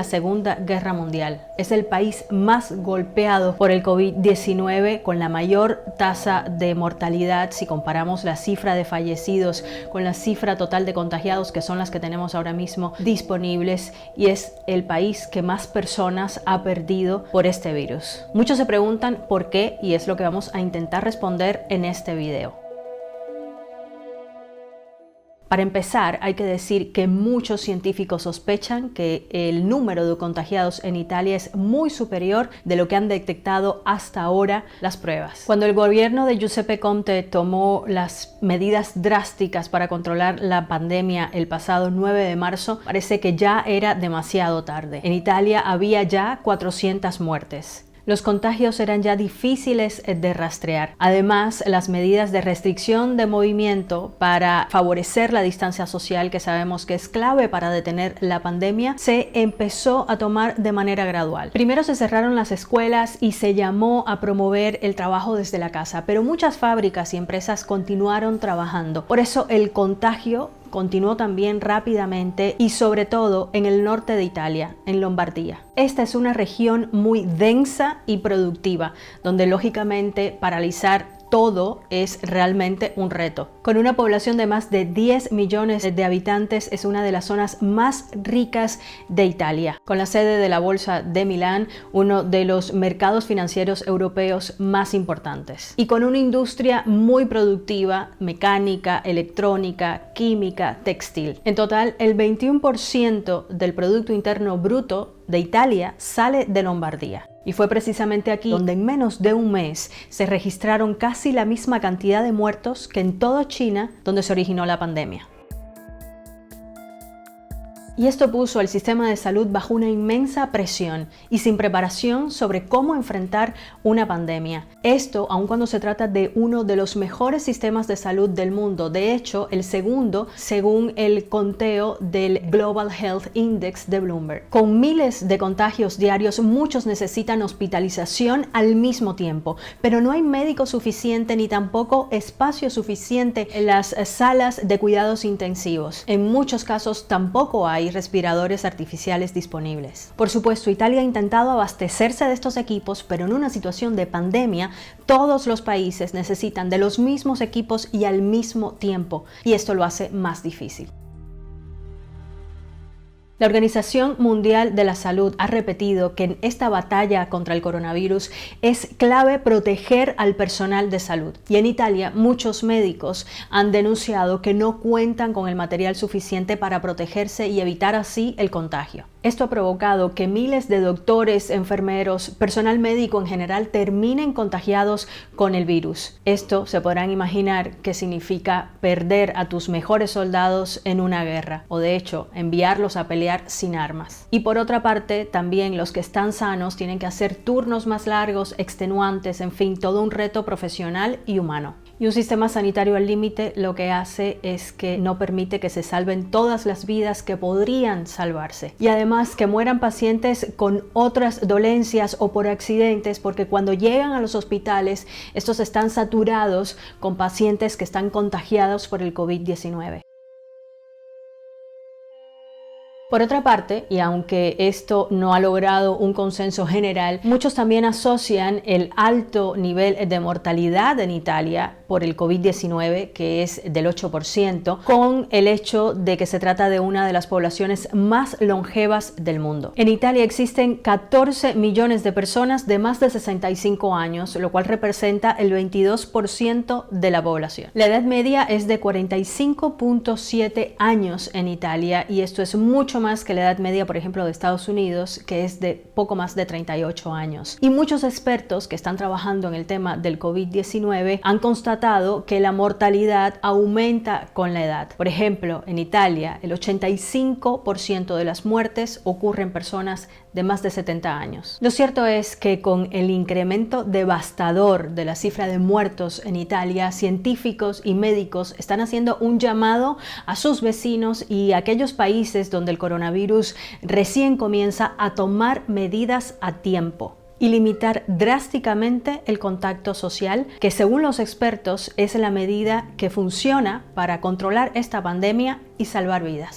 la Segunda Guerra Mundial. Es el país más golpeado por el COVID-19 con la mayor tasa de mortalidad si comparamos la cifra de fallecidos con la cifra total de contagiados, que son las que tenemos ahora mismo disponibles, y es el país que más personas ha perdido por este virus. Muchos se preguntan por qué, y es lo que vamos a intentar responder en este video. Para empezar, hay que decir que muchos científicos sospechan que el número de contagiados en Italia es muy superior de lo que han detectado hasta ahora las pruebas. Cuando el gobierno de Giuseppe Conte tomó las medidas drásticas para controlar la pandemia el pasado 9 de marzo, parece que ya era demasiado tarde. En Italia había ya 400 muertes. Los contagios eran ya difíciles de rastrear. Además, las medidas de restricción de movimiento para favorecer la distancia social, que sabemos que es clave para detener la pandemia, se empezó a tomar de manera gradual. Primero se cerraron las escuelas y se llamó a promover el trabajo desde la casa, pero muchas fábricas y empresas continuaron trabajando. Por eso el contagio continuó también rápidamente y sobre todo en el norte de Italia, en Lombardía. Esta es una región muy densa y productiva, donde lógicamente paralizar todo es realmente un reto. Con una población de más de 10 millones de habitantes, es una de las zonas más ricas de Italia, con la sede de la Bolsa de Milán, uno de los mercados financieros europeos más importantes. Y con una industria muy productiva, mecánica, electrónica, química, textil. En total, el 21% del Producto Interno Bruto de Italia sale de Lombardía. Y fue precisamente aquí donde en menos de un mes se registraron casi la misma cantidad de muertos que en toda China, donde se originó la pandemia. Y esto puso al sistema de salud bajo una inmensa presión y sin preparación sobre cómo enfrentar una pandemia. Esto aun cuando se trata de uno de los mejores sistemas de salud del mundo. De hecho, el segundo, según el conteo del Global Health Index de Bloomberg. Con miles de contagios diarios, muchos necesitan hospitalización al mismo tiempo, pero no hay médico suficiente ni tampoco espacio suficiente en las salas de cuidados intensivos. En muchos casos tampoco hay respiradores artificiales disponibles. Por supuesto, Italia ha intentado abastecerse de estos equipos, pero en una situación de pandemia, todos los países necesitan de los mismos equipos y al mismo tiempo, y esto lo hace más difícil. La Organización Mundial de la Salud ha repetido que en esta batalla contra el coronavirus es clave proteger al personal de salud. Y en Italia muchos médicos han denunciado que no cuentan con el material suficiente para protegerse y evitar así el contagio. Esto ha provocado que miles de doctores, enfermeros, personal médico en general terminen contagiados con el virus. Esto se podrán imaginar que significa perder a tus mejores soldados en una guerra, o de hecho enviarlos a pelear sin armas. Y por otra parte, también los que están sanos tienen que hacer turnos más largos, extenuantes, en fin, todo un reto profesional y humano. Y un sistema sanitario al límite lo que hace es que no permite que se salven todas las vidas que podrían salvarse. Y además que mueran pacientes con otras dolencias o por accidentes, porque cuando llegan a los hospitales, estos están saturados con pacientes que están contagiados por el COVID-19. Por otra parte, y aunque esto no ha logrado un consenso general, muchos también asocian el alto nivel de mortalidad en Italia por el COVID-19, que es del 8%, con el hecho de que se trata de una de las poblaciones más longevas del mundo. En Italia existen 14 millones de personas de más de 65 años, lo cual representa el 22% de la población. La edad media es de 45.7 años en Italia, y esto es mucho más que la edad media, por ejemplo, de Estados Unidos, que es de poco más de 38 años. Y muchos expertos que están trabajando en el tema del COVID-19 han constatado que la mortalidad aumenta con la edad. Por ejemplo, en Italia, el 85% de las muertes ocurren en personas de más de 70 años. Lo cierto es que con el incremento devastador de la cifra de muertos en Italia, científicos y médicos están haciendo un llamado a sus vecinos y a aquellos países donde el coronavirus recién comienza a tomar medidas a tiempo y limitar drásticamente el contacto social, que según los expertos es la medida que funciona para controlar esta pandemia y salvar vidas.